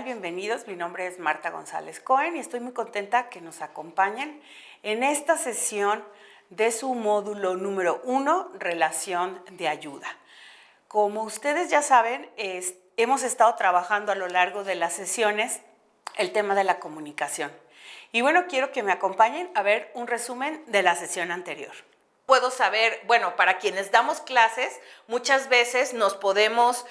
Bienvenidos. Mi nombre es Marta González Cohen y estoy muy contenta que nos acompañen en esta sesión de su módulo número 1, Relación de Ayuda. Como ustedes ya saben, hemos estado trabajando a lo largo de las sesiones el tema de la comunicación. Y bueno, quiero que me acompañen a ver un resumen de la sesión anterior. Puedo saber, bueno, para quienes damos clases, muchas veces nos podemos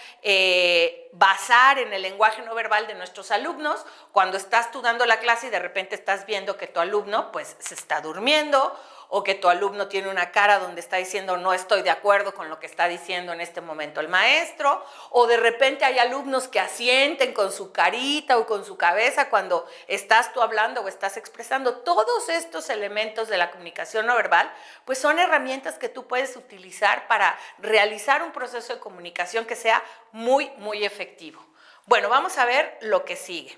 basar en el lenguaje no verbal de nuestros alumnos. Cuando estás tú dando la clase y de repente estás viendo que tu alumno pues se está durmiendo, o que tu alumno tiene una cara donde está diciendo no estoy de acuerdo con lo que está diciendo en este momento el maestro, o de repente hay alumnos que asienten con su carita o con su cabeza cuando estás tú hablando o estás expresando. Todos estos elementos de la comunicación no verbal pues son herramientas que tú puedes utilizar para realizar un proceso de comunicación que sea muy, muy efectivo. Bueno, vamos a ver lo que sigue.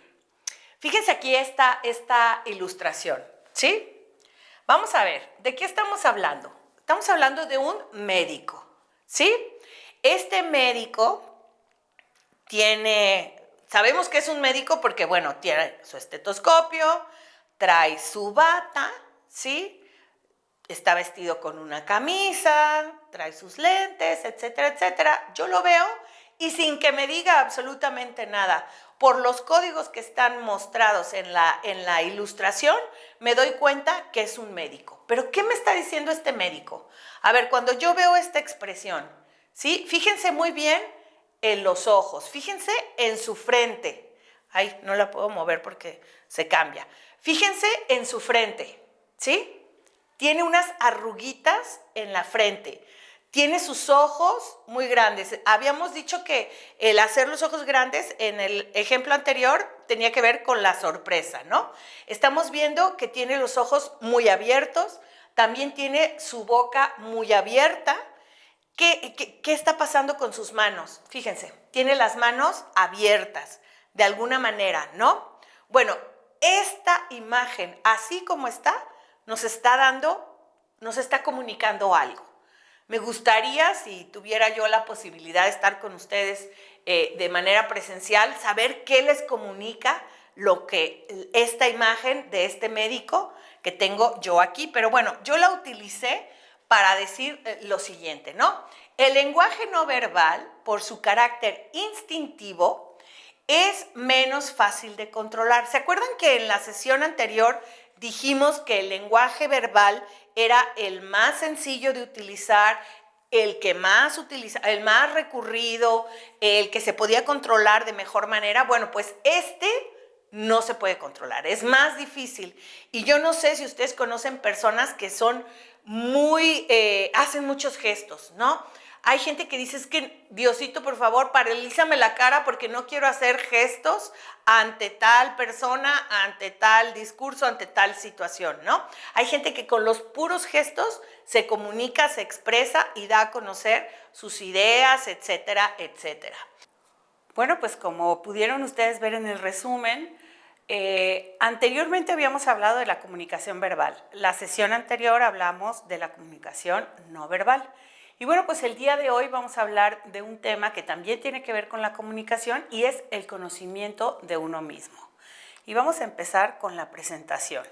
Fíjense aquí esta ilustración, ¿sí? Vamos a ver, ¿de qué estamos hablando? Estamos hablando de un médico, ¿sí? Este médico sabemos que es un médico porque, bueno, tiene su estetoscopio, trae su bata, ¿sí? Está vestido con una camisa, trae sus lentes, etcétera, etcétera. Yo lo veo y sin que me diga absolutamente nada, por los códigos que están mostrados en la ilustración, me doy cuenta que es un médico. ¿Pero qué me está diciendo este médico? A ver, cuando yo veo esta expresión, ¿sí? Fíjense muy bien en los ojos, fíjense en su frente. Ay, no la puedo mover porque se cambia. Fíjense en su frente, ¿sí? Tiene unas arruguitas en la frente. Tiene sus ojos muy grandes. Habíamos dicho que el hacer los ojos grandes en el ejemplo anterior tenía que ver con la sorpresa, ¿no? Estamos viendo que tiene los ojos muy abiertos, también tiene su boca muy abierta. ¿Qué está pasando con sus manos? Fíjense, tiene las manos abiertas de alguna manera, ¿no? Bueno, esta imagen, así como está, nos está comunicando algo. Me gustaría, si tuviera yo la posibilidad de estar con ustedes de manera presencial, saber qué les comunica esta imagen de este médico que tengo yo aquí. Pero bueno, yo la utilicé para decir lo siguiente, ¿no? El lenguaje no verbal, por su carácter instintivo, es menos fácil de controlar. ¿Se acuerdan que en la sesión anterior dijimos que el lenguaje verbal era el más sencillo de utilizar, el más recurrido, el que se podía controlar de mejor manera? Bueno, pues no se puede controlar, es más difícil. Y yo no sé si ustedes conocen personas que son hacen muchos gestos, ¿no? Hay gente que dice, es que Diosito, por favor, paralízame la cara porque no quiero hacer gestos ante tal persona, ante tal discurso, ante tal situación, ¿no? Hay gente que con los puros gestos se comunica, se expresa y da a conocer sus ideas, etcétera, etcétera. Bueno, pues como pudieron ustedes ver en el resumen, anteriormente habíamos hablado de la comunicación verbal. La sesión anterior hablamos de la comunicación no verbal. Y bueno, pues el día de hoy vamos a hablar de un tema que también tiene que ver con la comunicación y es el conocimiento de uno mismo. Y vamos a empezar con la presentación.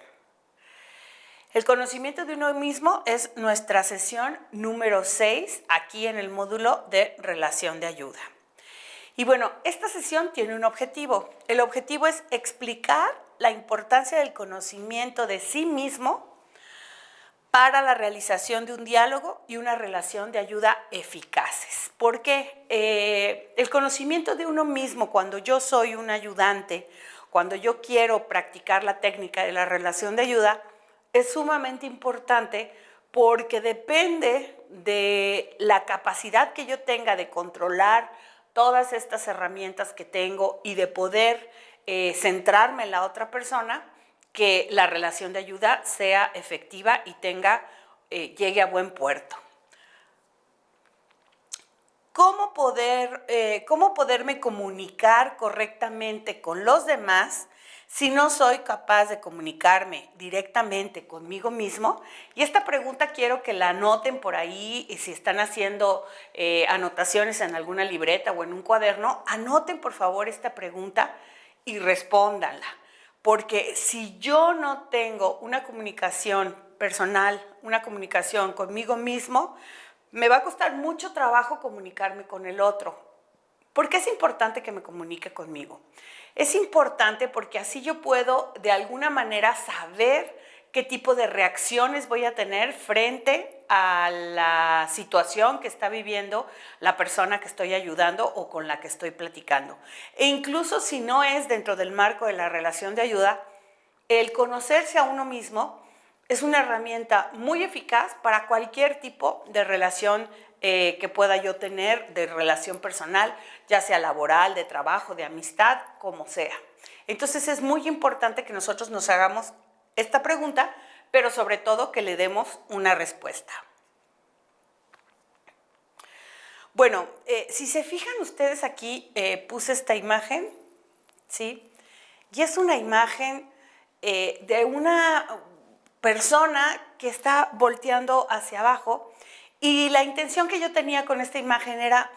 El conocimiento de uno mismo es nuestra sesión número 6 aquí en el módulo de relación de ayuda. Y bueno, esta sesión tiene un objetivo. El objetivo es explicar la importancia del conocimiento de sí mismo para la realización de un diálogo y una relación de ayuda eficaces. ¿Por qué? El conocimiento de uno mismo, cuando yo soy un ayudante, cuando yo quiero practicar la técnica de la relación de ayuda, es sumamente importante porque depende de la capacidad que yo tenga de controlar todas estas herramientas que tengo y de poder centrarme en la otra persona, que la relación de ayuda sea efectiva y llegue a buen puerto. ¿Cómo poderme comunicar correctamente con los demás si no soy capaz de comunicarme directamente conmigo mismo? Y esta pregunta quiero que la anoten por ahí, y si están haciendo anotaciones en alguna libreta o en un cuaderno, anoten por favor esta pregunta y respóndanla. Porque si yo no tengo una comunicación personal, una comunicación conmigo mismo, me va a costar mucho trabajo comunicarme con el otro. ¿Por qué es importante que me comunique conmigo? Es importante porque así yo puedo de alguna manera saber qué tipo de reacciones voy a tener frente a la situación que está viviendo la persona que estoy ayudando o con la que estoy platicando. E incluso si no es dentro del marco de la relación de ayuda, el conocerse a uno mismo es una herramienta muy eficaz para cualquier tipo de relación que pueda yo tener, de relación personal, ya sea laboral, de trabajo, de amistad, como sea. Entonces es muy importante que nosotros nos hagamos esta pregunta, pero sobre todo que le demos una respuesta. Bueno, si se fijan ustedes aquí, puse esta imagen, ¿sí? Y es una imagen de una persona que está volteando hacia abajo, y la intención que yo tenía con esta imagen era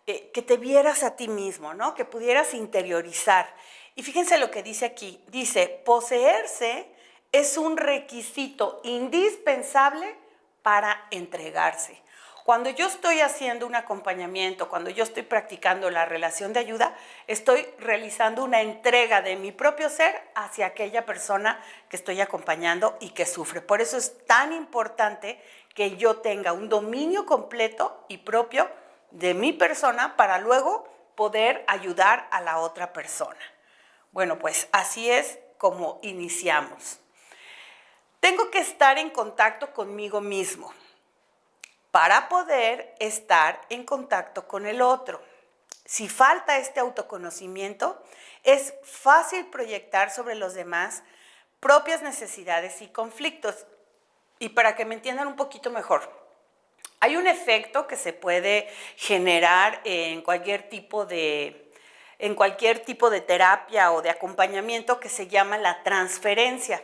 que te vieras a ti mismo, ¿no? Que pudieras interiorizar. Y fíjense lo que dice aquí. Dice, poseerse es un requisito indispensable para entregarse. Cuando yo estoy haciendo un acompañamiento, cuando yo estoy practicando la relación de ayuda, estoy realizando una entrega de mi propio ser hacia aquella persona que estoy acompañando y que sufre. Por eso es tan importante que yo tenga un dominio completo y propio de mi persona para luego poder ayudar a la otra persona. Bueno, pues así es como iniciamos. Tengo que estar en contacto conmigo mismo para poder estar en contacto con el otro. Si falta este autoconocimiento, es fácil proyectar sobre los demás propias necesidades y conflictos. Y para que me entiendan un poquito mejor, hay un efecto que se puede generar en cualquier tipo de terapia o de acompañamiento que se llama la transferencia.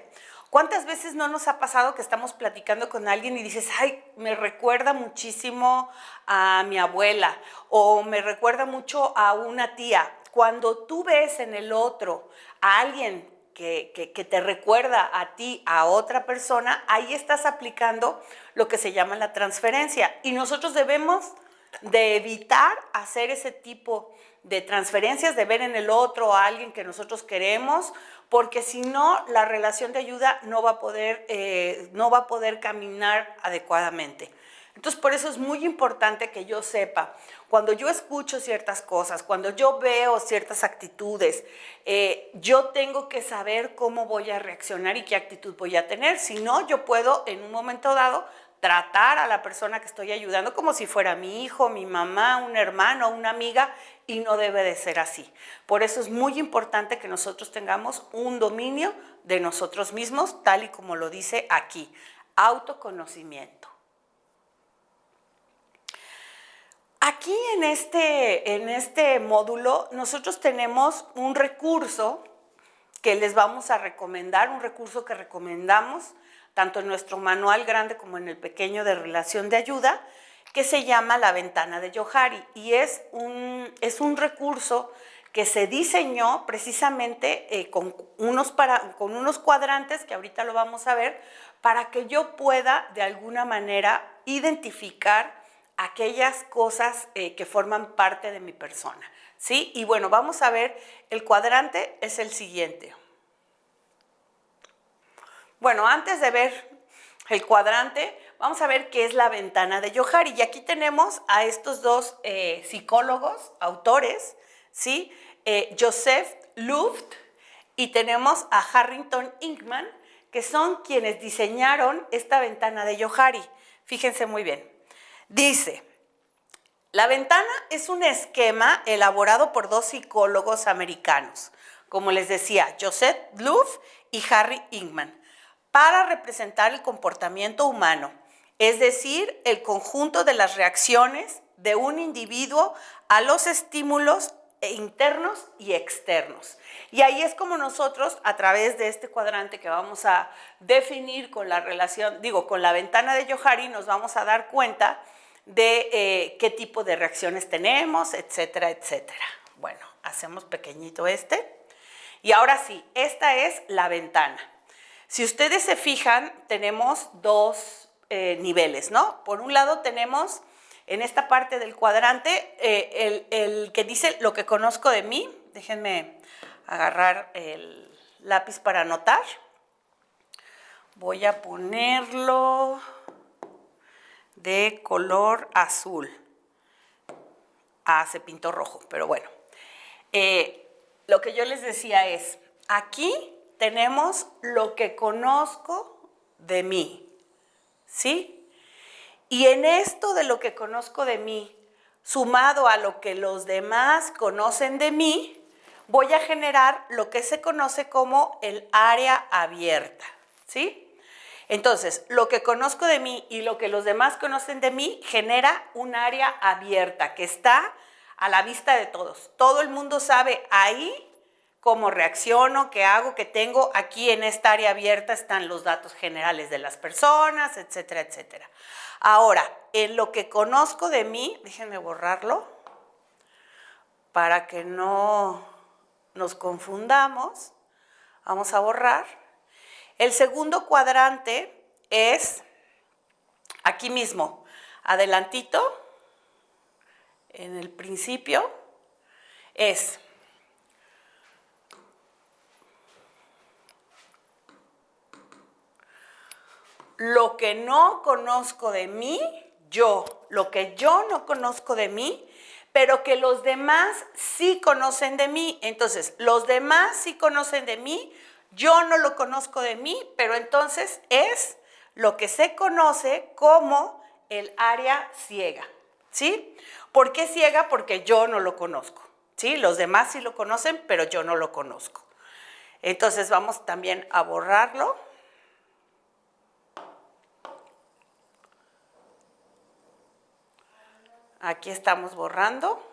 ¿Cuántas veces no nos ha pasado que estamos platicando con alguien y dices, ay, me recuerda muchísimo a mi abuela o me recuerda mucho a una tía? Cuando tú ves en el otro a alguien que te recuerda a ti, a otra persona, ahí estás aplicando lo que se llama la transferencia. Y nosotros debemos de evitar hacer ese tipo de transferencias, de ver en el otro a alguien que nosotros queremos, porque si no, la relación de ayuda no va a poder caminar adecuadamente. Entonces, por eso es muy importante que yo sepa, cuando yo escucho ciertas cosas, cuando yo veo ciertas actitudes, yo tengo que saber cómo voy a reaccionar y qué actitud voy a tener. Si no, yo puedo en un momento dado tratar a la persona que estoy ayudando como si fuera mi hijo, mi mamá, un hermano, una amiga, y no debe de ser así. Por eso es muy importante que nosotros tengamos un dominio de nosotros mismos, tal y como lo dice aquí, autoconocimiento. Aquí en este módulo nosotros tenemos un recurso que les vamos a recomendar, un recurso que recomendamos tanto en nuestro manual grande como en el pequeño de relación de ayuda, que se llama la ventana de Johari, y es un recurso que se diseñó precisamente con unos cuadrantes, que ahorita lo vamos a ver, para que yo pueda de alguna manera identificar aquellas cosas que forman parte de mi persona, ¿sí? Y bueno, vamos a ver, el cuadrante es el siguiente. Bueno, antes de ver el cuadrante, vamos a ver qué es la ventana de Johari. Y aquí tenemos a estos dos psicólogos, autores, ¿sí? Joseph Luft, y tenemos a Harrington Ingham, que son quienes diseñaron esta ventana de Johari. Fíjense muy bien. Dice, la ventana es un esquema elaborado por dos psicólogos americanos, como les decía, Joseph Luft y Harry Ingham, para representar el comportamiento humano, es decir, el conjunto de las reacciones de un individuo a los estímulos internos y externos. Y ahí es como nosotros, a través de este cuadrante que vamos a definir con la relación, con la ventana de Johari, nos vamos a dar cuenta de qué tipo de reacciones tenemos, etcétera, etcétera. Bueno, hacemos pequeñito este. Y ahora sí, esta es la ventana. Si ustedes se fijan, tenemos dos niveles, ¿no? Por un lado tenemos en esta parte del cuadrante el que dice lo que conozco de mí. Déjenme agarrar el lápiz para anotar. Voy a ponerlo de color azul. Ah, se pintó rojo, pero bueno. Lo que yo les decía es, aquí tenemos lo que conozco de mí, ¿sí? Y en esto de lo que conozco de mí, sumado a lo que los demás conocen de mí, voy a generar lo que se conoce como el área abierta, ¿sí? Entonces, lo que conozco de mí y lo que los demás conocen de mí genera un área abierta que está a la vista de todos. Todo el mundo sabe ahí cómo reacciono, qué hago, qué tengo. Aquí en esta área abierta están los datos generales de las personas, etcétera, etcétera. Ahora, en lo que conozco de mí, déjenme borrarlo para que no nos confundamos. Vamos a borrar. El segundo cuadrante es aquí mismo, adelantito, en el principio, es lo que no conozco de mí, lo que yo no conozco de mí, pero que los demás sí conocen de mí. Entonces, los demás sí conocen de mí, yo no lo conozco de mí, pero entonces es lo que se conoce como el área ciega, ¿sí? ¿Por qué ciega? Porque yo no lo conozco, ¿sí? Los demás sí lo conocen, pero yo no lo conozco. Entonces vamos también a borrarlo. Aquí estamos borrando.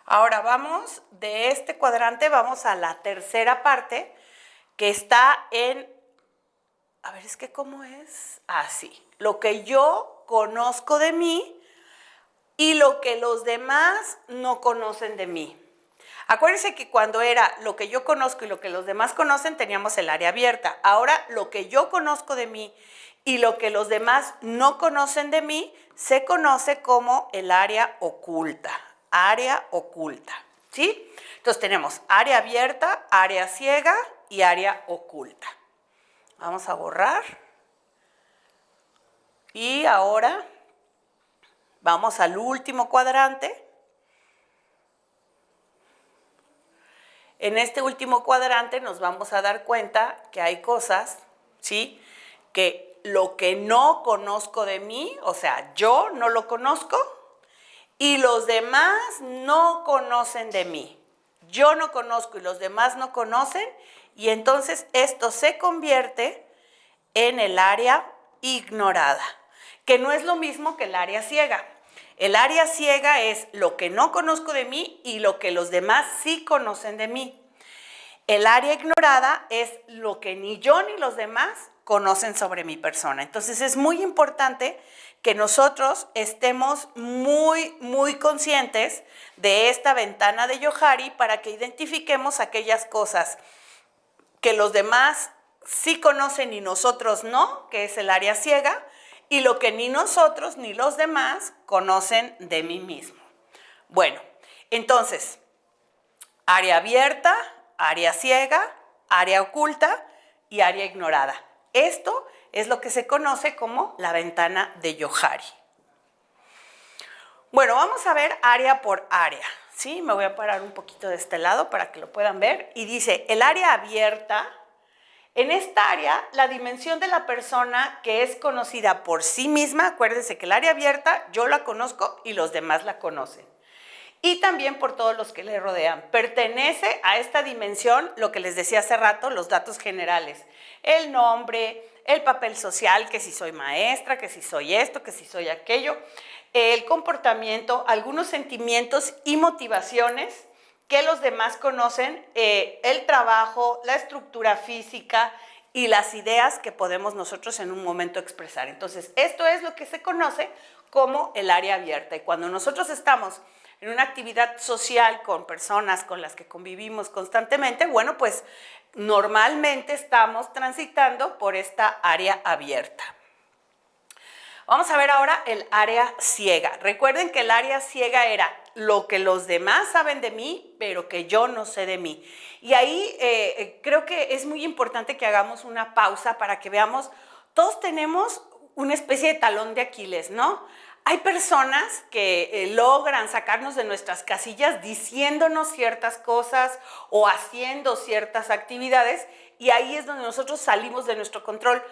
Ahora vamos, de este cuadrante vamos a la tercera parte que está en, a ver, es que ¿cómo es? Así, lo que yo conozco de mí y lo que los demás no conocen de mí. Acuérdense que cuando era lo que yo conozco y lo que los demás conocen, teníamos el área abierta. Ahora, lo que yo conozco de mí y lo que los demás no conocen de mí, se conoce como el área oculta. Área oculta, ¿sí? Entonces tenemos área abierta, área ciega y área oculta. Vamos a borrar. Y ahora vamos al último cuadrante. En este último cuadrante nos vamos a dar cuenta que hay cosas, ¿sí? Que lo que no conozco de mí, o sea, yo no lo conozco y los demás no conocen de mí. Yo no conozco y los demás no conocen y entonces esto se convierte en el área ignorada, que no es lo mismo que el área ciega. El área ciega es lo que no conozco de mí y lo que los demás sí conocen de mí. El área ignorada es lo que ni yo ni los demás conocen sobre mi persona. Entonces es muy importante que nosotros estemos muy conscientes de esta ventana de Johari para que identifiquemos aquellas cosas que los demás sí conocen y nosotros no, que es el área ciega, y lo que ni nosotros ni los demás conocen de mí mismo. Bueno, entonces, área abierta, área ciega, área oculta y área ignorada. Esto es lo que se conoce como la ventana de Johari. Bueno, vamos a ver área por área, ¿sí? Me voy a parar un poquito de este lado para que lo puedan ver. Y dice, el área abierta, en esta área, la dimensión de la persona que es conocida por sí misma, acuérdense que el área abierta yo la conozco y los demás la conocen. Y también por todos los que le rodean. Pertenece a esta dimensión, lo que les decía hace rato, los datos generales. El nombre, el papel social, que si soy maestra, que si soy esto, que si soy aquello. El comportamiento, algunos sentimientos y motivaciones que los demás conocen, el trabajo, la estructura física y las ideas que podemos nosotros en un momento expresar. Entonces, esto es lo que se conoce como el área abierta. Y cuando nosotros estamos en una actividad social con personas con las que convivimos constantemente, bueno, pues normalmente estamos transitando por esta área abierta. Vamos a ver ahora el área ciega. Recuerden que el área ciega era lo que los demás saben de mí, pero que yo no sé de mí. Y ahí creo que es muy importante que hagamos una pausa para que veamos, todos tenemos una especie de talón de Aquiles, ¿no? Hay personas que logran sacarnos de nuestras casillas diciéndonos ciertas cosas o haciendo ciertas actividades, y ahí es donde nosotros salimos de nuestro control.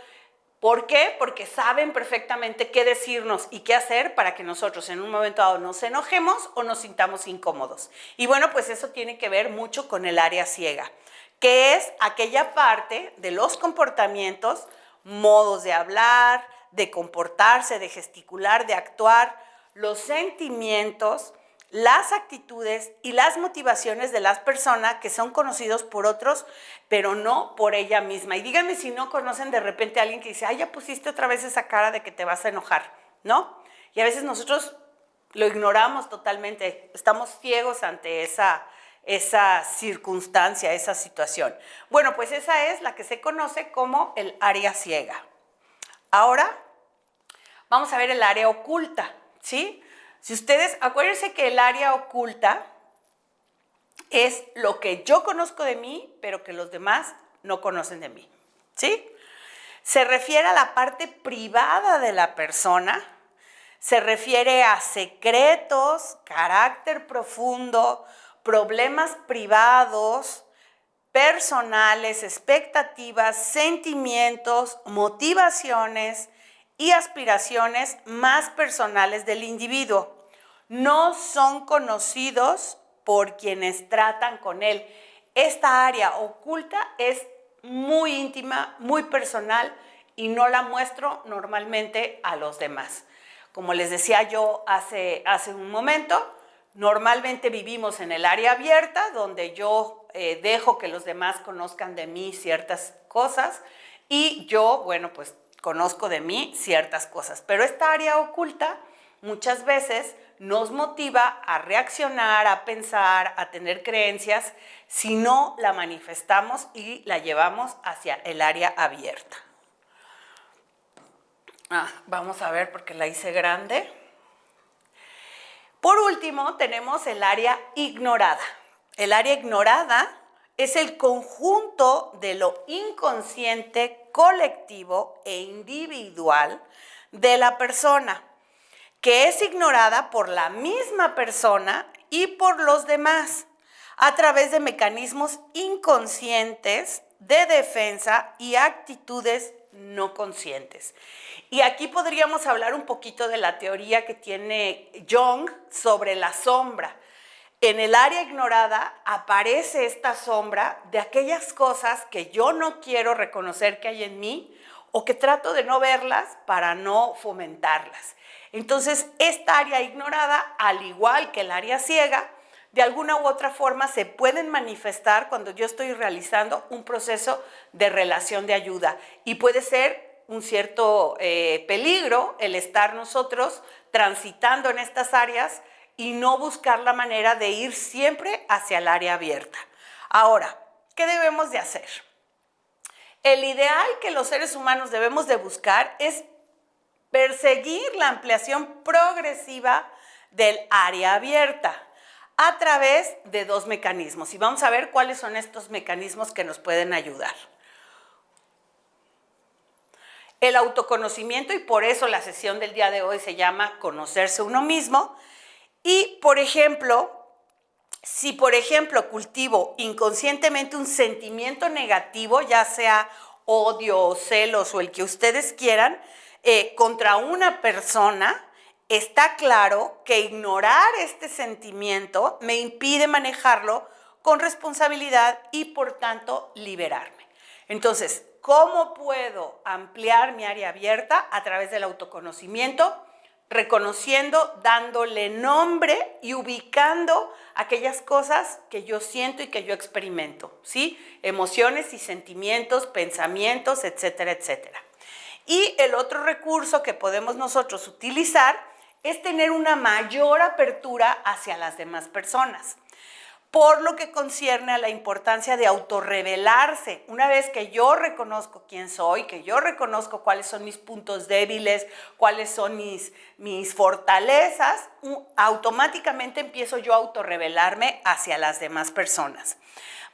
¿Por qué? Porque saben perfectamente qué decirnos y qué hacer para que nosotros en un momento dado nos enojemos o nos sintamos incómodos. Y bueno, pues eso tiene que ver mucho con el área ciega, que es aquella parte de los comportamientos, modos de hablar, de comportarse, de gesticular, de actuar, los sentimientos, las actitudes y las motivaciones de las personas que son conocidos por otros, pero no por ella misma. Y díganme si no conocen de repente a alguien que dice, ay, ya pusiste otra vez esa cara de que te vas a enojar, ¿no? Y a veces nosotros lo ignoramos totalmente, estamos ciegos ante esa circunstancia, esa situación. Bueno, pues esa es la que se conoce como el área ciega. Ahora vamos a ver el área oculta, ¿sí? Si ustedes, acuérdense que el área oculta es lo que yo conozco de mí, pero que los demás no conocen de mí, ¿sí? Se refiere a la parte privada de la persona, se refiere a secretos, carácter profundo, problemas privados, personales, expectativas, sentimientos, motivaciones y aspiraciones más personales del individuo. No son conocidos por quienes tratan con él. Esta área oculta es muy íntima, muy personal y no la muestro normalmente a los demás. Como les decía yo hace un momento, normalmente vivimos en el área abierta, donde yo dejo que los demás conozcan de mí ciertas cosas y yo, bueno, pues conozco de mí ciertas cosas. Pero esta área oculta muchas veces nos motiva a reaccionar, a pensar, a tener creencias, si no la manifestamos y la llevamos hacia el área abierta. Vamos a ver porque la hice grande. Por último, tenemos el área ignorada. El área ignorada es el conjunto de lo inconsciente, colectivo e individual de la persona, que es ignorada por la misma persona y por los demás a través de mecanismos inconscientes de defensa y actitudes no conscientes. Y aquí podríamos hablar un poquito de la teoría que tiene Jung sobre la sombra. En el área ignorada aparece esta sombra de aquellas cosas que yo no quiero reconocer que hay en mí o que trato de no verlas para no fomentarlas. Entonces, esta área ignorada, al igual que el área ciega, de alguna u otra forma se pueden manifestar cuando yo estoy realizando un proceso de relación de ayuda. Y puede ser un cierto peligro el estar nosotros transitando en estas áreas y no buscar la manera de ir siempre hacia el área abierta. Ahora, ¿qué debemos de hacer? El ideal que los seres humanos debemos de buscar es perseguir la ampliación progresiva del área abierta a través de dos mecanismos. Y vamos a ver cuáles son estos mecanismos que nos pueden ayudar. El autoconocimiento, y por eso la sesión del día de hoy se llama Conocerse uno mismo. Y, por ejemplo, si por ejemplo cultivo inconscientemente un sentimiento negativo, ya sea odio o celos o el que ustedes quieran, contra una persona, está claro que ignorar este sentimiento me impide manejarlo con responsabilidad y por tanto liberarme. Entonces, ¿cómo puedo ampliar mi área abierta? A través del autoconocimiento, reconociendo, dándole nombre y ubicando aquellas cosas que yo siento y que yo experimento, ¿sí? Emociones y sentimientos, pensamientos, etcétera, etcétera. Y el otro recurso que podemos nosotros utilizar es tener una mayor apertura hacia las demás personas, por lo que concierne a la importancia de autorrevelarse. Una vez que yo reconozco quién soy, que yo reconozco cuáles son mis puntos débiles, cuáles son mis fortalezas, automáticamente empiezo yo a autorrevelarme hacia las demás personas.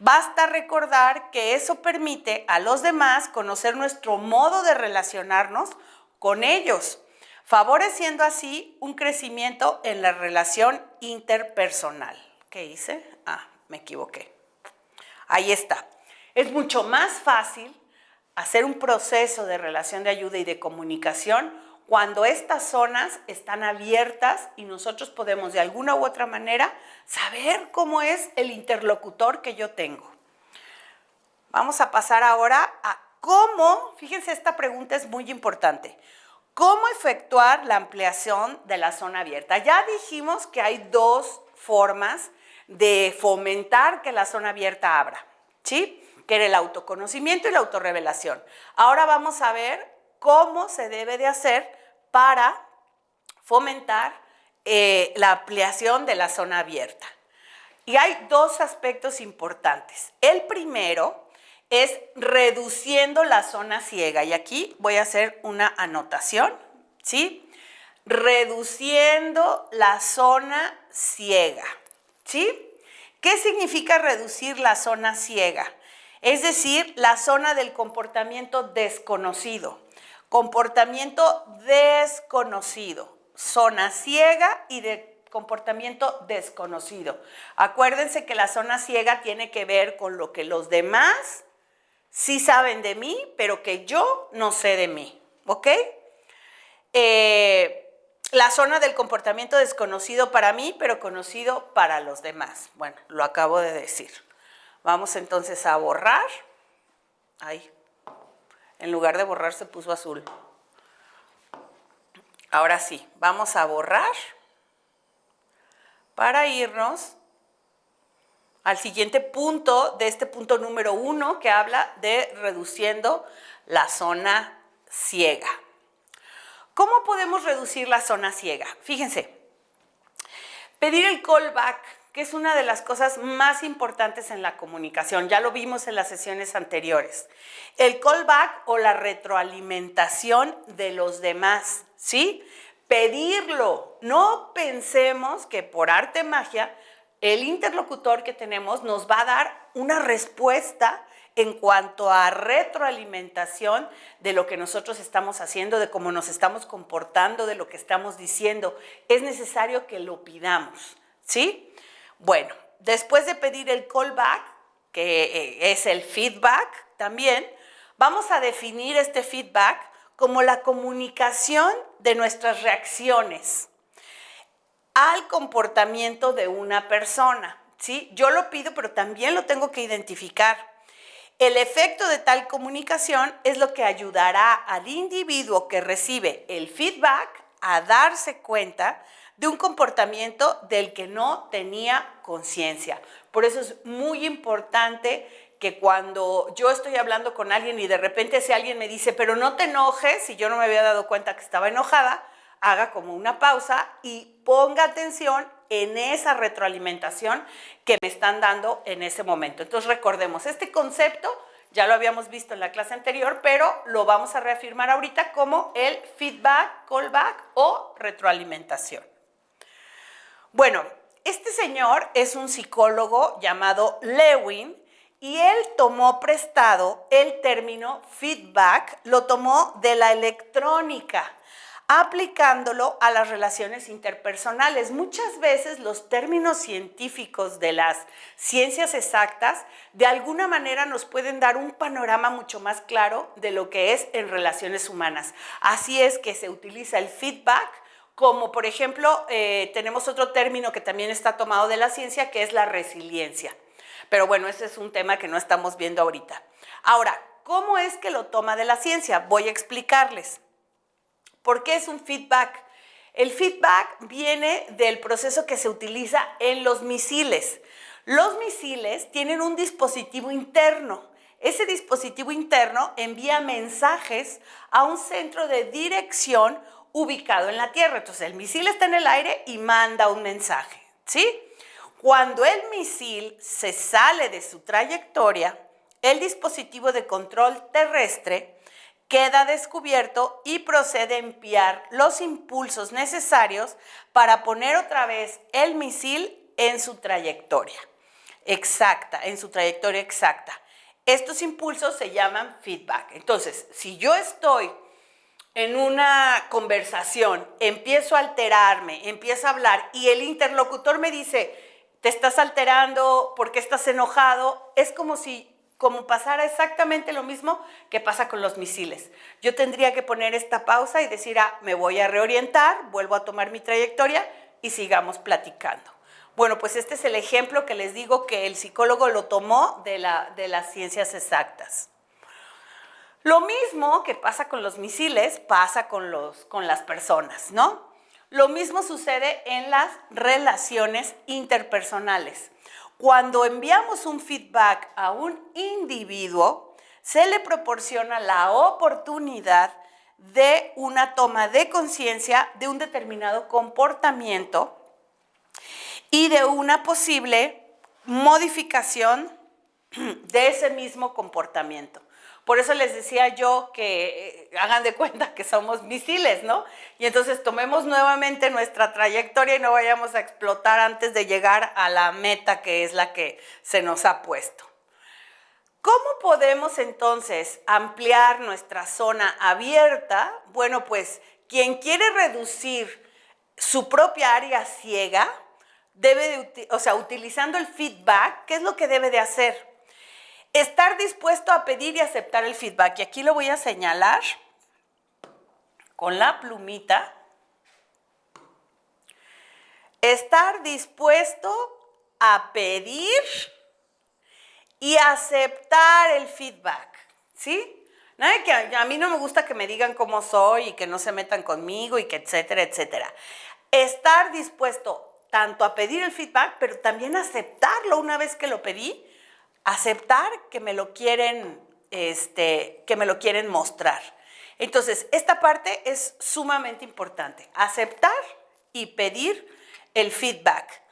Basta recordar que eso permite a los demás conocer nuestro modo de relacionarnos con ellos, favoreciendo así un crecimiento en la relación interpersonal. ¿Qué hice? Me equivoqué. Ahí está. Es mucho más fácil hacer un proceso de relación de ayuda y de comunicación cuando estas zonas están abiertas y nosotros podemos de alguna u otra manera saber cómo es el interlocutor que yo tengo. Vamos a pasar ahora a cómo, fíjense, esta pregunta es muy importante. ¿Cómo efectuar la ampliación de la zona abierta? Ya dijimos que hay dos formas de fomentar que la zona abierta abra, ¿sí? Que era el autoconocimiento y la autorrevelación. Ahora vamos a ver cómo se debe de hacer para fomentar la ampliación de la zona abierta. Y hay dos aspectos importantes. El primero es reduciendo la zona ciega. Y aquí voy a hacer una anotación, ¿sí? Reduciendo la zona ciega, ¿sí? ¿Qué significa reducir la zona ciega? Es decir, la zona del comportamiento desconocido. Comportamiento desconocido. Zona ciega y de comportamiento desconocido. Acuérdense que la zona ciega tiene que ver con lo que los demás sí saben de mí, pero que yo no sé de mí, ¿ok? La zona del comportamiento desconocido para mí, pero conocido para los demás. Bueno, lo acabo de decir. Vamos entonces a borrar. Ahí, en lugar de borrar se puso azul. Ahora sí, vamos a borrar para irnos al siguiente punto de este punto número 1 que habla de reduciendo la zona ciega. ¿Cómo podemos reducir la zona ciega? Fíjense, pedir el callback, que es una de las cosas más importantes en la comunicación, ya lo vimos en las sesiones anteriores. El callback o la retroalimentación de los demás, ¿sí? Pedirlo, no pensemos que por arte de magia el interlocutor que tenemos nos va a dar una respuesta en cuanto a retroalimentación de lo que nosotros estamos haciendo, de cómo nos estamos comportando, de lo que estamos diciendo. Es necesario que lo pidamos, ¿sí? Bueno, después de pedir el callback, que es el feedback también, vamos a definir este feedback como la comunicación de nuestras reacciones al comportamiento de una persona, ¿sí? Yo lo pido, pero también lo tengo que identificar. El efecto de tal comunicación es lo que ayudará al individuo que recibe el feedback a darse cuenta de un comportamiento del que no tenía conciencia. Por eso es muy importante que cuando yo estoy hablando con alguien y de repente ese alguien me dice, pero no te enojes, si yo no me había dado cuenta que estaba enojada, haga como una pausa y ponga atención en esa retroalimentación que me están dando en ese momento. Entonces recordemos, este concepto ya lo habíamos visto en la clase anterior, pero lo vamos a reafirmar ahorita como el feedback, callback o retroalimentación. Bueno, este señor es un psicólogo llamado Lewin y él tomó prestado el término feedback, lo tomó de la electrónica, aplicándolo a las relaciones interpersonales. Muchas veces los términos científicos de las ciencias exactas de alguna manera nos pueden dar un panorama mucho más claro de lo que es en relaciones humanas. Así es que se utiliza el feedback como, por ejemplo, tenemos otro término que también está tomado de la ciencia, que es la resiliencia. Pero bueno, ese es un tema que no estamos viendo ahorita. Ahora, ¿cómo es que lo toma de la ciencia? Voy a explicarles. ¿Por qué es un feedback? El feedback viene del proceso que se utiliza en los misiles. Los misiles tienen un dispositivo interno. Ese dispositivo interno envía mensajes a un centro de dirección ubicado en la Tierra. Entonces, el misil está en el aire y manda un mensaje, ¿sí? Cuando el misil se sale de su trayectoria, el dispositivo de control terrestre queda descubierto y procede a enviar los impulsos necesarios para poner otra vez el misil en su trayectoria exacta, Estos impulsos se llaman feedback. Entonces, si yo estoy en una conversación, empiezo a alterarme, empiezo a hablar y el interlocutor me dice, te estás alterando, ¿por qué estás enojado? Es como pasara exactamente lo mismo que pasa con los misiles. Yo tendría que poner esta pausa y decir, me voy a reorientar, vuelvo a tomar mi trayectoria y sigamos platicando. Bueno, pues este es el ejemplo que les digo que el psicólogo lo tomó de las ciencias exactas. Lo mismo que pasa con los misiles, pasa con las personas, ¿no? Lo mismo sucede en las relaciones interpersonales. Cuando enviamos un feedback a un individuo, se le proporciona la oportunidad de una toma de conciencia de un determinado comportamiento y de una posible modificación de ese mismo comportamiento. Por eso les decía yo que hagan de cuenta que somos misiles, ¿no? Y entonces tomemos nuevamente nuestra trayectoria y no vayamos a explotar antes de llegar a la meta que es la que se nos ha puesto. ¿Cómo podemos entonces ampliar nuestra zona abierta? Bueno, pues quien quiere reducir su propia área ciega, utilizando el feedback, ¿qué es lo que debe de hacer? Estar dispuesto a pedir y aceptar el feedback. Y aquí lo voy a señalar con la plumita. Estar dispuesto a pedir y aceptar el feedback, ¿sí? Nada que a mí no me gusta que me digan cómo soy y que no se metan conmigo y que etcétera, etcétera. Estar dispuesto tanto a pedir el feedback, pero también aceptarlo una vez que lo pedí, aceptar que me lo quieren mostrar. Entonces, esta parte es sumamente importante. Aceptar y pedir el feedback.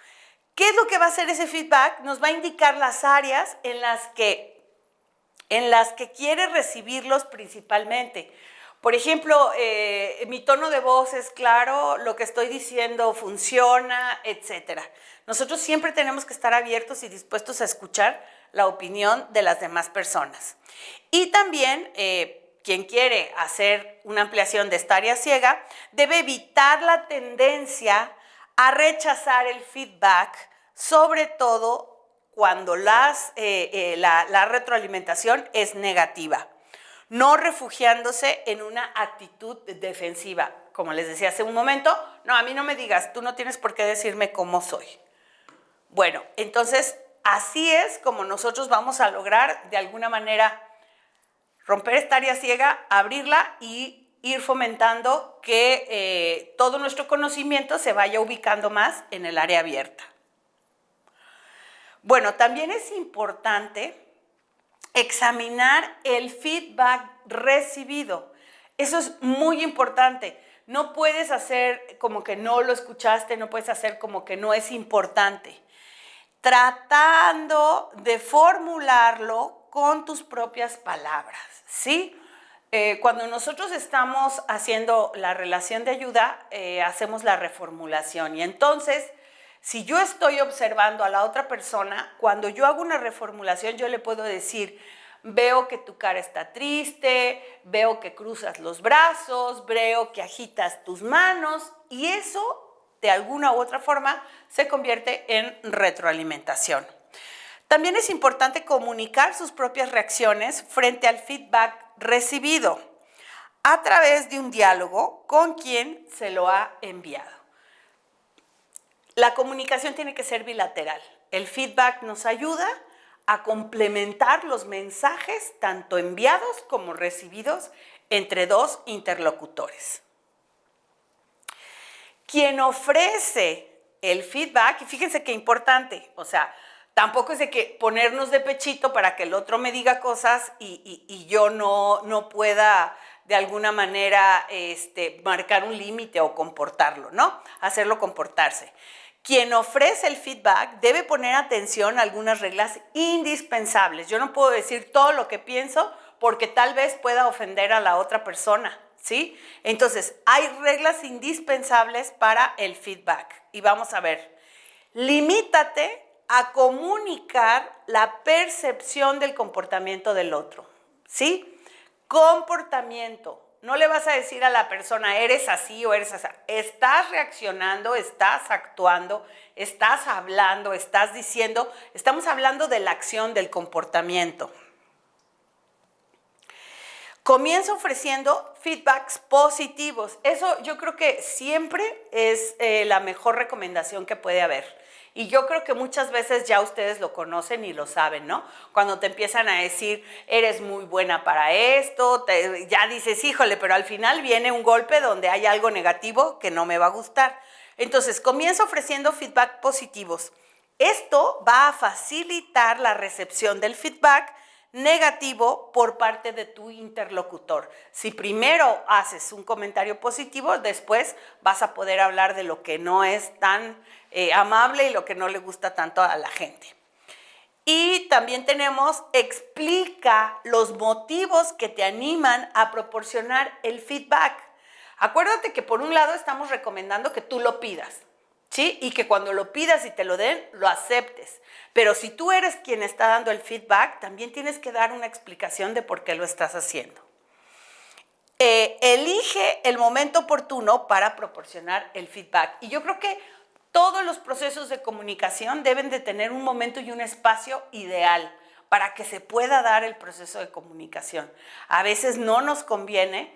¿Qué es lo que va a hacer ese feedback? Nos va a indicar las áreas en las que quiere recibirlos principalmente. Por ejemplo, mi tono de voz es claro, lo que estoy diciendo funciona, etc. Nosotros siempre tenemos que estar abiertos y dispuestos a escuchar la opinión de las demás personas. Y también, quien quiere hacer una ampliación de esta área ciega, debe evitar la tendencia a rechazar el feedback, sobre todo cuando la retroalimentación es negativa, no refugiándose en una actitud defensiva. Como les decía hace un momento, no, a mí no me digas, tú no tienes por qué decirme cómo soy. Bueno, entonces así es como nosotros vamos a lograr de alguna manera romper esta área ciega, abrirla y ir fomentando que todo nuestro conocimiento se vaya ubicando más en el área abierta. Bueno, también es importante examinar el feedback recibido. Eso es muy importante. No puedes hacer como que no lo escuchaste, no puedes hacer como que no es importante. Tratando de formularlo con tus propias palabras, ¿sí? Cuando nosotros estamos haciendo la relación de ayuda, hacemos la reformulación. Y entonces, si yo estoy observando a la otra persona, cuando yo hago una reformulación, yo le puedo decir, veo que tu cara está triste, veo que cruzas los brazos, veo que agitas tus manos, y eso, de alguna u otra forma, se convierte en retroalimentación. También es importante comunicar sus propias reacciones frente al feedback recibido a través de un diálogo con quien se lo ha enviado. La comunicación tiene que ser bilateral. El feedback nos ayuda a complementar los mensajes tanto enviados como recibidos entre dos interlocutores. Quien ofrece el feedback, y fíjense qué importante, o sea, tampoco es de que ponernos de pechito para que el otro me diga cosas y yo no pueda de alguna manera marcar un límite o comportarlo, ¿no? Hacerlo comportarse. Quien ofrece el feedback debe poner atención a algunas reglas indispensables. Yo no puedo decir todo lo que pienso porque tal vez pueda ofender a la otra persona, ¿sí? Entonces, hay reglas indispensables para el feedback. Y vamos a ver, limítate a comunicar la percepción del comportamiento del otro, ¿sí? Comportamiento. No le vas a decir a la persona, eres así o eres así. Estás reaccionando, estás actuando, estás hablando, estás diciendo. Estamos hablando de la acción, del comportamiento. Comienza ofreciendo feedbacks positivos. Eso yo creo que siempre es la mejor recomendación que puede haber. Y yo creo que muchas veces ya ustedes lo conocen y lo saben, ¿no? Cuando te empiezan a decir, eres muy buena para esto, ya dices, híjole, pero al final viene un golpe donde hay algo negativo que no me va a gustar. Entonces, comienza ofreciendo feedback positivos. Esto va a facilitar la recepción del feedback negativo por parte de tu interlocutor. Si primero haces un comentario positivo, después vas a poder hablar de lo que no es tan amable y lo que no le gusta tanto a la gente. Y también tenemos, explica los motivos que te animan a proporcionar el feedback. Acuérdate que por un lado estamos recomendando que tú lo pidas, ¿sí? Y que cuando lo pidas y te lo den, lo aceptes. Pero si tú eres quien está dando el feedback, también tienes que dar una explicación de por qué lo estás haciendo. Elige el momento oportuno para proporcionar el feedback. Y yo creo que todos los procesos de comunicación deben de tener un momento y un espacio ideal para que se pueda dar el proceso de comunicación. A veces no nos conviene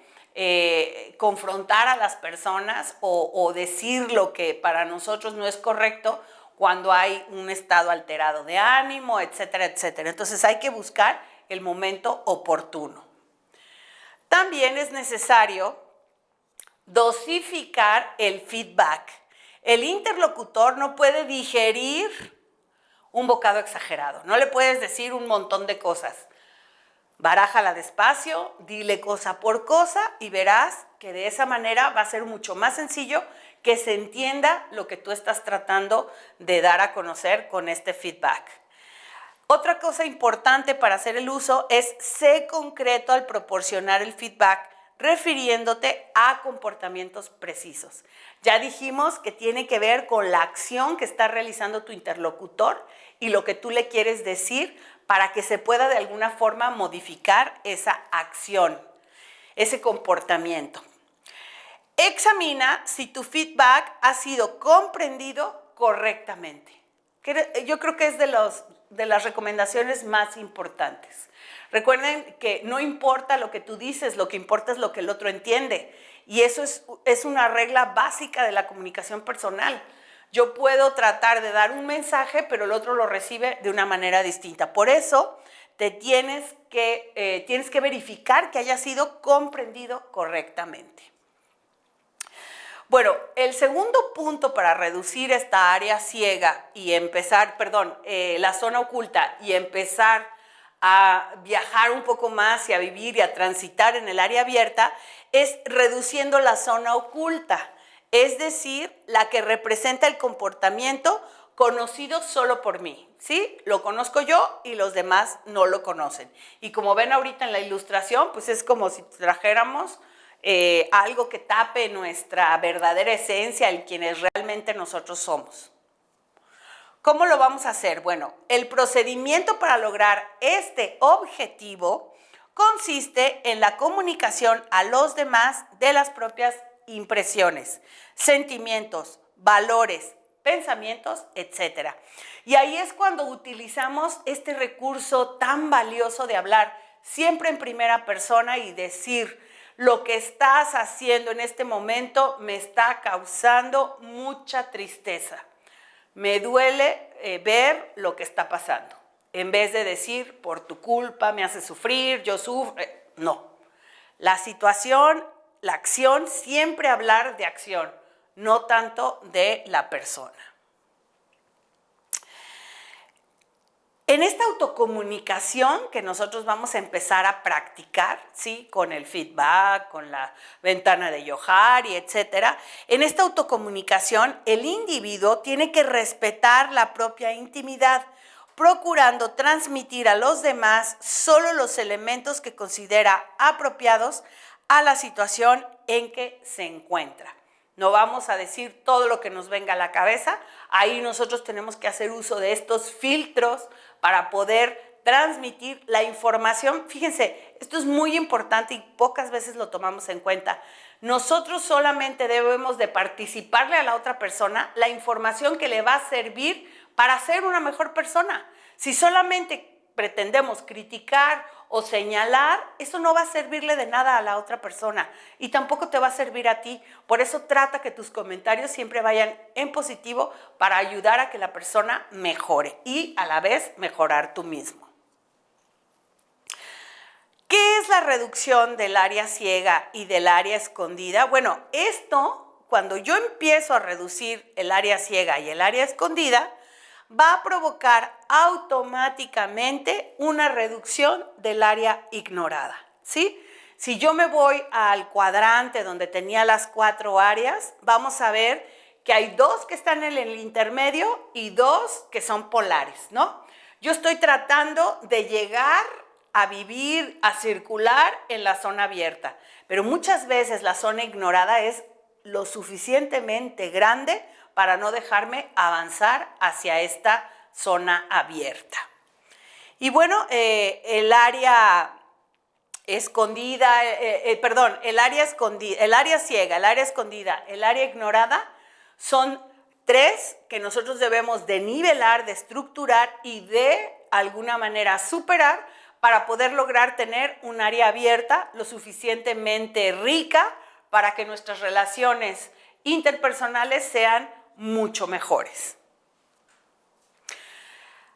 confrontar a las personas o decir lo que para nosotros no es correcto cuando hay un estado alterado de ánimo, etcétera, etcétera. Entonces hay que buscar el momento oportuno. También es necesario dosificar el feedback. El interlocutor no puede digerir un bocado exagerado. No le puedes decir un montón de cosas. Barájala despacio, dile cosa por cosa y verás que de esa manera va a ser mucho más sencillo que se entienda lo que tú estás tratando de dar a conocer con este feedback. Otra cosa importante para hacer el uso es ser concreto al proporcionar el feedback, refiriéndote a comportamientos precisos. Ya dijimos que tiene que ver con la acción que está realizando tu interlocutor y lo que tú le quieres decir para que se pueda de alguna forma modificar esa acción, ese comportamiento. Examina si tu feedback ha sido comprendido correctamente. Yo creo que es de las recomendaciones más importantes. Recuerden que no importa lo que tú dices, lo que importa es lo que el otro entiende. Y eso es una regla básica de la comunicación personal. Yo puedo tratar de dar un mensaje, pero el otro lo recibe de una manera distinta. Por eso tienes que verificar que haya sido comprendido correctamente. Bueno, el segundo punto para reducir esta área ciega y empezar, la zona oculta y empezar a viajar un poco más y a vivir y a transitar en el área abierta es reduciendo la zona oculta, es decir, la que representa el comportamiento conocido solo por mí, ¿sí? Lo conozco yo y los demás no lo conocen. Y como ven ahorita en la ilustración, pues es como si trajéramos algo que tape nuestra verdadera esencia, el quienes realmente nosotros somos. ¿Cómo lo vamos a hacer? Bueno, el procedimiento para lograr este objetivo consiste en la comunicación a los demás de las propias impresiones, sentimientos, valores, pensamientos, etc. Y ahí es cuando utilizamos este recurso tan valioso de hablar siempre en primera persona y decir: lo que estás haciendo en este momento me está causando mucha tristeza. Me duele ver lo que está pasando. En vez de decir, por tu culpa me hace sufrir, yo sufro. No. La situación, la acción, siempre hablar de acción. no tanto de la persona. En esta autocomunicación que nosotros vamos a empezar a practicar, ¿sí? Con el feedback, con la ventana de Johari, etcétera, en esta autocomunicación el individuo tiene que respetar la propia intimidad, procurando transmitir a los demás solo los elementos que considera apropiados a la situación en que se encuentra. No vamos a decir todo lo que nos venga a la cabeza, ahí nosotros tenemos que hacer uso de estos filtros para poder transmitir la información. Fíjense, esto es muy importante y pocas veces lo tomamos en cuenta. Nosotros solamente debemos de participarle a la otra persona la información que le va a servir para ser una mejor persona. Si solamente pretendemos criticar o señalar, eso no va a servirle de nada a la otra persona y tampoco te va a servir a ti. Por eso trata que tus comentarios siempre vayan en positivo para ayudar a que la persona mejore y a la vez mejorar tú mismo. ¿Qué es la reducción del área ciega y del área escondida? Bueno, esto, cuando yo empiezo a reducir el área ciega y el área escondida, va a provocar automáticamente una reducción del área ignorada, ¿sí? Si yo me voy al cuadrante donde tenía las 4 áreas, vamos a ver que hay 2 que están en el intermedio y 2 que son polares, ¿no? Yo estoy tratando de llegar a vivir, a circular en la zona abierta, pero muchas veces la zona ignorada es lo suficientemente grande para no dejarme avanzar hacia esta zona abierta. Y bueno, el área escondida, el área ciega, el área escondida, el área ignorada, son 3 que nosotros debemos de nivelar, de estructurar y de alguna manera superar para poder lograr tener un área abierta lo suficientemente rica para que nuestras relaciones interpersonales sean mucho mejores.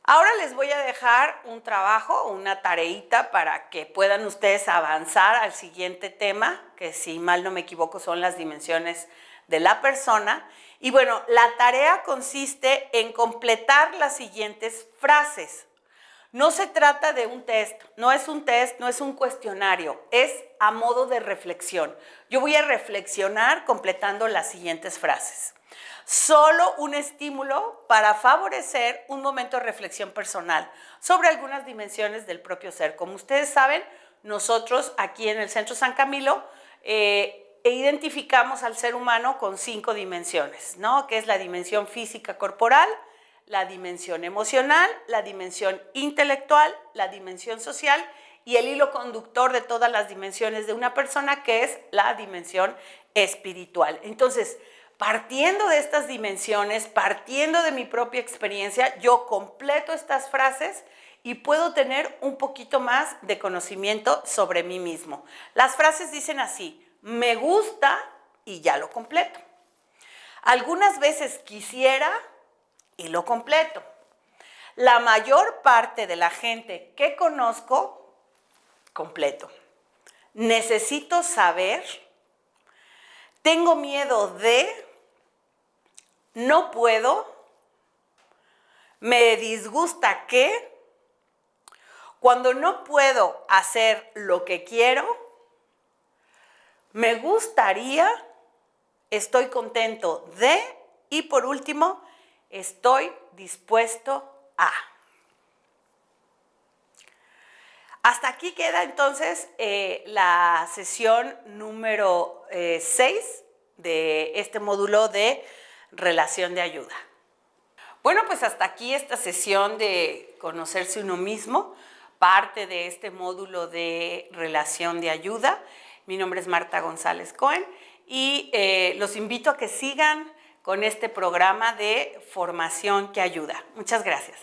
Ahora les voy a dejar un trabajo, una tareita para que puedan ustedes avanzar al siguiente tema, que si mal no me equivoco son las dimensiones de la persona. Y bueno, la tarea consiste en completar las siguientes frases. No se trata de un test, no es un cuestionario, es a modo de reflexión. Yo voy a reflexionar completando las siguientes frases. Solo un estímulo para favorecer un momento de reflexión personal sobre algunas dimensiones del propio ser. Como ustedes saben, nosotros aquí en el Centro San Camilo identificamos al ser humano con 5 dimensiones, ¿no? Que es la dimensión física corporal, la dimensión emocional, la dimensión intelectual, la dimensión social y el hilo conductor de todas las dimensiones de una persona, que es la dimensión espiritual. Entonces, partiendo de estas dimensiones, partiendo de mi propia experiencia, yo completo estas frases y puedo tener un poquito más de conocimiento sobre mí mismo. Las frases dicen así: me gusta y ya lo completo. Algunas veces quisiera y lo completo. La mayor parte de la gente que conozco, completo. Necesito saber, tengo miedo de, no puedo, me disgusta que, cuando no puedo hacer lo que quiero, me gustaría, estoy contento de, y por último, estoy dispuesto a. Hasta aquí queda entonces la sesión número 6 de este módulo de relación de ayuda. Bueno, pues hasta aquí esta sesión de conocerse uno mismo, parte de este módulo de relación de ayuda. Mi nombre es Marta González Cohen y los invito a que sigan con este programa de formación que ayuda. Muchas gracias.